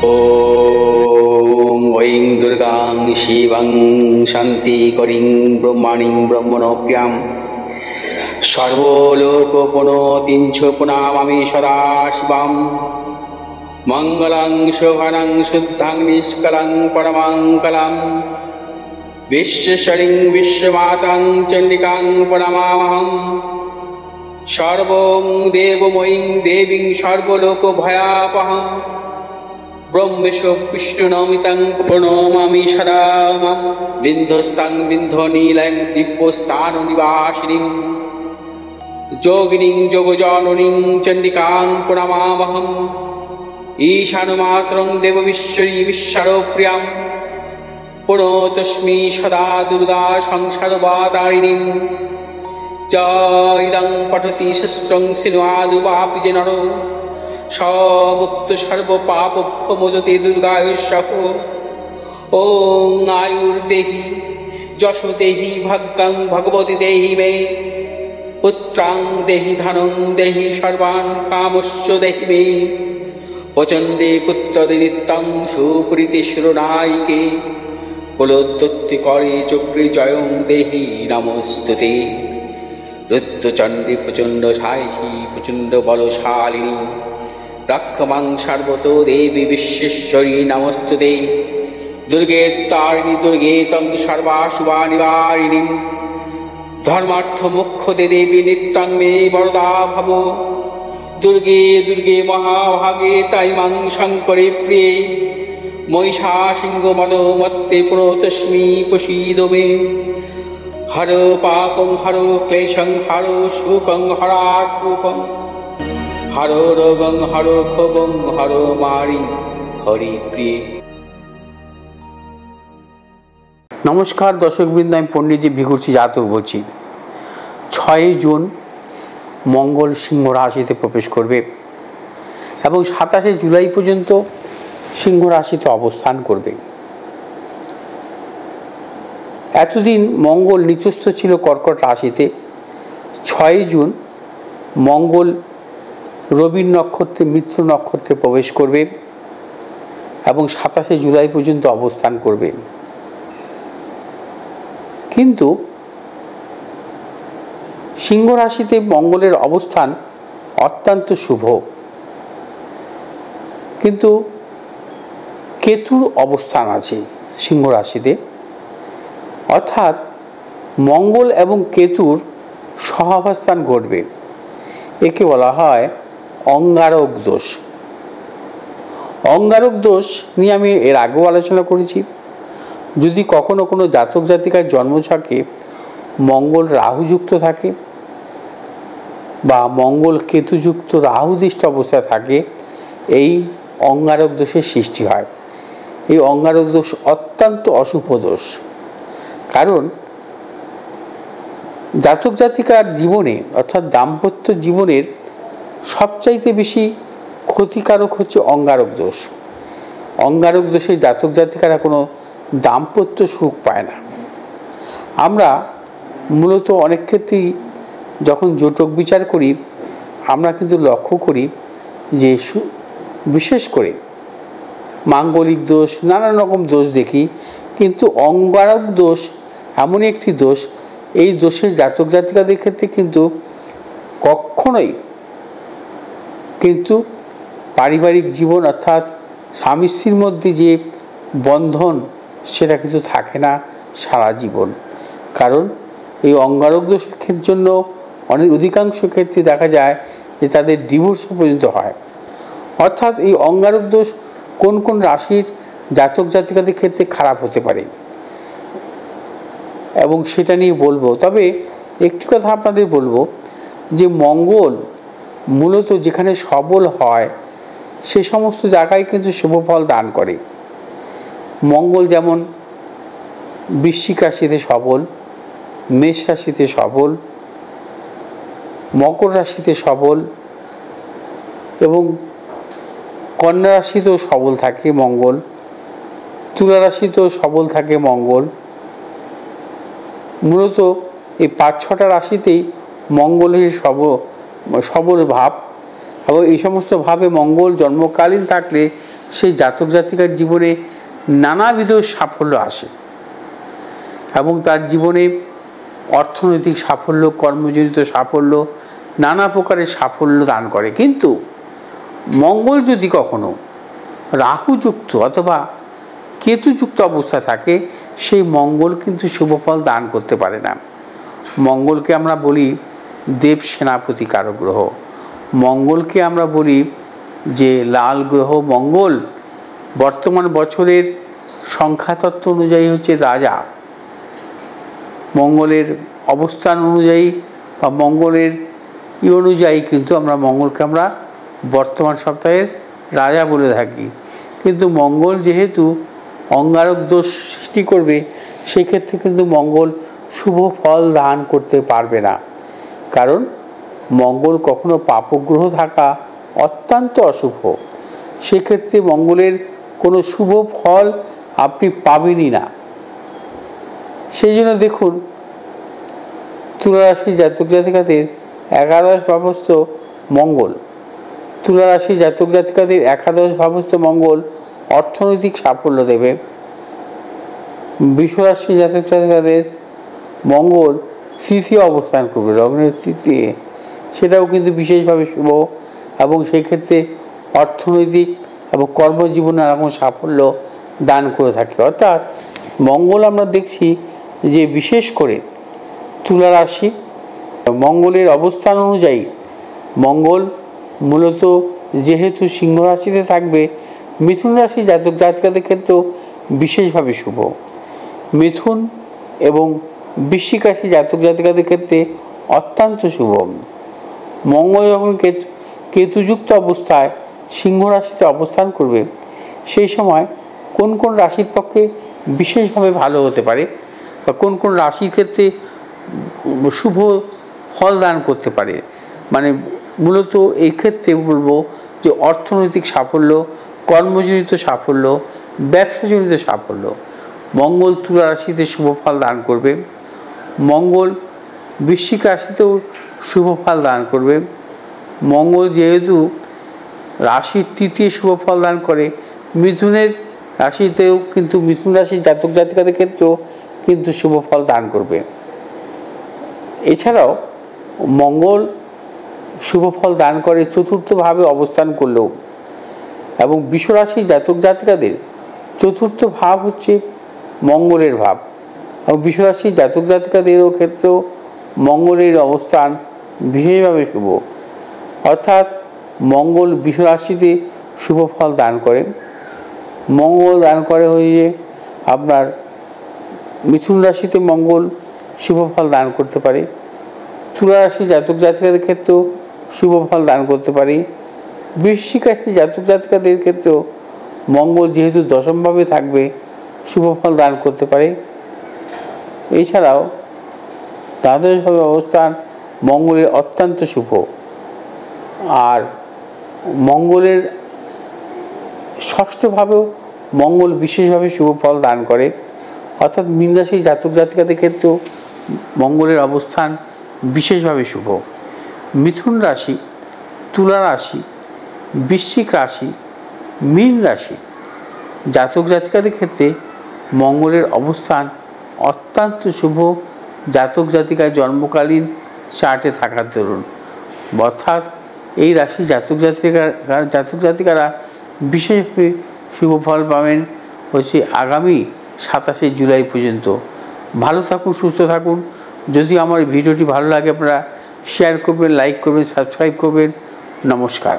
ॐ ऐं दुर्गां शिवं शान्तिकरीं ब्रह्मणीं ब्रह्मणोऽप्यां सर्वलोकपुनोतीं च पुनामामि सदा शिवां मङ्गलं शोभनं शुद्धं निष्कलं परमङ्गलं विश्वेश्वरीं विश्वमातां चण्डिकां प्रणमामहं सर्वं देवमयीं देवीं सर्वलोकभयापहं ब्रह्मेश विष्णुनमितं प्रणमामि सदा बिन्धस्तां बिन्धनीलं दिव्यस्थाननिवासिनीं योगिनीं योगजननीं चण्डिकां प्रणमामहं ईशानमात्रं देवविश्वरी विश्वप्रियां प्रणतोऽस्मि सदा दुर्गा संसारवातारिणीं इदं पठति शस्त्रं सिन्वादुवापि नरो मुक्त सर्वपापभ्यो मोचते दुर्गायुष्यः। ॐ आयुर्देहि यशो देहि भाग्यं भगवती देहि मे पुत्रां देहि धनं देहि सर्वान् कामस्य देहि मे प्रचण्डे पुत्रदे नित्यं सुप्रीति शिरोनायिके कुलोत्पत्तिकरे चक्रे जयं देहि नमोस्तुते। रुद्रचण्डी प्रचण्ड सायिषी प्रचण्ड बलशालिनी रक्षमां सर्वतो देवी विश्वेश्वरी नमोस्तुते। दुर्गे तारिणी दुर्गे तं सर्वाशुभानिवारिणीं धर्मार्थ मोक्षदे देवी नित्यं मे वरदा भव। दुर्गे दुर्गे महाभागे ताइमां शङ्करे प्रिये महिषासिंहमदोमत्ते प्रणतोऽस्मि प्रसीद मे। हरो पापं हरो क्लेशं हरो शोकं हरात्मकं हरो रोगं हरो क्षोभं हरो मारि हरिप्रिये। नमस्कार दर्शकबृंद, আমি পণ্ডিতজি ভিগুরচি জাতক বলছি। 6 জুন মঙ্গল সিংহ রাশিতে প্রবেশ করবে এবং 27 জুলাই পর্যন্ত সিংহ রাশিতে অবস্থান করবে। এতদিন মঙ্গল নিচস্থ ছিল কর্কট রাশিতে। 6 জুন মঙ্গল রবির নক্ষত্রে মিত্র নক্ষত্রে প্রবেশ করবে এবং 27 জুলাই পর্যন্ত অবস্থান করবে। কিন্তু সিংহ রাশিতে মঙ্গলের অবস্থান অত্যন্ত শুভ, কিন্তু কেতুর অবস্থান আছে সিংহ রাশিতে, অর্থাৎ মঙ্গল এবং কেতুর সহাবস্থান ঘটবে। একে বলা হয় অঙ্গারক দোষ। অঙ্গারক দোষ নিয়ে আমি এর আগেও আলোচনা করেছি। যদি কখনো কোনো জাতক জাতিকার জন্মছকে মঙ্গল রাহুযুক্ত থাকে বা মঙ্গল কেতুযুক্ত রাহুদৃষ্ট অবস্থায় থাকে, এই অঙ্গারক দোষের সৃষ্টি হয়। এই অঙ্গারক দোষ অত্যন্ত অশুভ দোষ, কারণ জাতক জাতিকার জীবনে অর্থাৎ দাম্পত্য জীবনের সবচাইতে বেশি ক্ষতিকারক হচ্ছে অঙ্গারক দোষ। অঙ্গারক দোষে জাতক জাতিকারা কোনো দাম্পত্য সুখ পায় না। আমরা মূলত অনেক ক্ষেত্রেই যখন জোটক বিচার করি, আমরা কিন্তু লক্ষ্য করি যে বিশেষ করে মাঙ্গলিক দোষ, নানান রকম দোষ দেখি, কিন্তু অঙ্গারক দোষ এমনই একটি দোষ, এই দোষের জাতক জাতিকাদের ক্ষেত্রে কিন্তু কখনোই কিন্তু পারিবারিক জীবন অর্থাৎ স্বামী স্ত্রীর মধ্যে যে বন্ধন সেটা কিন্তু থাকে না সারা জীবন। কারণ এই অঙ্গারক দোষের জন্য অধিকাংশ ক্ষেত্রে দেখা যায় যে তাদের ডিভোর্স পর্যন্ত হয়। অর্থাৎ এই অঙ্গারক দোষ কোন কোন রাশির জাতক জাতিকাদের ক্ষেত্রে খারাপ হতে পারে এবং সেটা নিয়ে বলবো। তবে একটি কথা আপনাদের বলবো যে মঙ্গল মূলত যেখানে সবল হয় সে সমস্ত জায়গায় কিন্তু শুভ ফল দান করে। মঙ্গল যেমন বৃশ্চিক রাশিতে সবল, মেষ রাশিতে সবল, মকর রাশিতে সবল এবং কন্যা রাশিতেও সবল থাকে মঙ্গল, তুলা রাশিতেও সবল থাকে মঙ্গল। মূলত এই 5-6টা রাশিতেই মঙ্গলের সবল ভাব, এবং এই সমস্ত ভাবে মঙ্গল জন্মকালীন থাকলে সেই জাতক জাতিকার জীবনে নানাবিধ সাফল্য আসে এবং তার জীবনে অর্থনৈতিক সাফল্য, কর্মজনিত সাফল্য, নানা প্রকারের সাফল্য দান করে। কিন্তু মঙ্গল যদি কখনো রাহুযুক্ত অথবা কেতুযুক্ত অবস্থায় থাকে, সেই মঙ্গল কিন্তু শুভফল দান করতে পারে না। মঙ্গলকে আমরা বলি দেব সেনাপতি কারক গ্রহ, মঙ্গলকে আমরা বলি যে লাল গ্রহ। মঙ্গল বর্তমান বছরের সংখ্যাতত্ত্ব অনুযায়ী হচ্ছে রাজা। মঙ্গলের অবস্থান অনুযায়ী বা মঙ্গলের অনুযায়ী কিন্তু আমরা মঙ্গলকে আমরা বর্তমান সপ্তাহের রাজা বলে থাকি। কিন্তু মঙ্গল যেহেতু অঙ্গারক দোষ সৃষ্টি করবে, সেক্ষেত্রে কিন্তু মঙ্গল শুভ ফল দান করতে পারবে না। কারণ মঙ্গল কখনো পাপগ্রহ থাকা অত্যন্ত অশুভ। সেক্ষেত্রে মঙ্গলের কোনো শুভ ফল আপনি পাবেনই না। সেই জন্য দেখুন, তুলা রাশির জাতক জাতিকাদের একাদশ ভাবস্থ মঙ্গল, তুলা রাশির জাতক জাতিকাদের একাদশ ভাবস্থ মঙ্গল অর্থনৈতিক সাফল্য দেবে। বৃষ রাশির জাতক জাতিকাদের মঙ্গল তৃতীয় অবস্থান করবে, লগ্নের তৃতীয়, সেটাও কিন্তু বিশেষভাবে শুভ এবং সেই ক্ষেত্রে অর্থনৈতিক এবং কর্মজীবনে এরকম সাফল্য দান করে থাকে। অর্থাৎ মঙ্গল আমরা দেখছি যে বিশেষ করে তুলা রাশি, মঙ্গলের অবস্থান অনুযায়ী মঙ্গল মূলত যেহেতু সিংহ রাশিতে থাকবে, মিথুন রাশি জাতক জাতিকাদের ক্ষেত্রেও বিশেষভাবে শুভ। মিথুন এবং বৃশ্চিক রাশি জাতক জাতিকাদের ক্ষেত্রে অত্যন্ত শুভ। মঙ্গল যখন কেতুযুক্ত অবস্থায় সিংহ রাশিতে অবস্থান করবে, সেই সময় কোন কোন রাশির পক্ষে বিশেষভাবে ভালো হতে পারে বা কোন কোন রাশির ক্ষেত্রে শুভ ফল দান করতে পারে, মানে মূলত এই ক্ষেত্রে বলবো যে অর্থনৈতিক সাফল্য, কর্মজনিত সাফল্য, ব্যবসাজনিত সাফল্য। মঙ্গল তুলা রাশিতে শুভ ফল দান করবে, মঙ্গল বৃশ্চিক রাশিতেও শুভ ফল দান করবে। মঙ্গল যেহেতু রাশির তৃতীয় শুভ ফল দান করে, মিথুনের রাশিতেও কিন্তু মিথুন রাশির জাতক জাতিকাদের ক্ষেত্রেও কিন্তু শুভ ফল দান করবে। এছাড়াও মঙ্গল শুভ ফল দান করে চতুর্থভাবে অবস্থান করলেও, এবং বৃষ রাশির জাতক জাতিকাদের চতুর্থ ভাব হচ্ছে মঙ্গলের ভাব, এবং বৃষ রাশির জাতক জাতিকাদেরও ক্ষেত্রেও মঙ্গলের অবস্থান বিশেষভাবে শুভ। অর্থাৎ মঙ্গল বৃষ রাশিতে শুভ ফল দান করে। মঙ্গল দান করে হয়ে আপনার মিথুন রাশিতে মঙ্গল শুভ ফল দান করতে পারে, তুলা রাশি জাতক জাতিকাদের ক্ষেত্রেও শুভ ফল দান করতে পারে। বৃশ্চিক রাশি জাতক জাতিকাদের ক্ষেত্রেও মঙ্গল যেহেতু দশমভাবে থাকবে, শুভ ফল দান করতে পারে। এছাড়াও দ্বাদশভাবে অবস্থান মঙ্গলের অত্যন্ত শুভ। আর মঙ্গলের ষষ্ঠভাবেও মঙ্গল বিশেষভাবে শুভ ফল দান করে। অর্থাৎ মীন রাশি জাতক জাতিকাদের ক্ষেত্রেও মঙ্গলের অবস্থান বিশেষভাবে শুভ। মিথুন রাশি, তুলা রাশি, বৃশ্চিক রাশি, মীন রাশি জাতক জাতিকাদের ক্ষেত্রে মঙ্গলের অবস্থান অত্যন্ত শুভ, জাতক জাতিকায় জন্মকালীন চার্টে থাকার দরুন। অর্থাৎ এই রাশি জাতক জাতিকারা বিশেষভাবে শুভ ফল পাবেন হচ্ছে আগামী 27শে জুলাই পর্যন্ত। ভালো থাকুন, সুস্থ থাকুন। যদি আমার ভিডিওটি ভালো লাগে আপনারা শেয়ার করবেন, লাইক করবেন, সাবস্ক্রাইব করবেন। নমস্কার।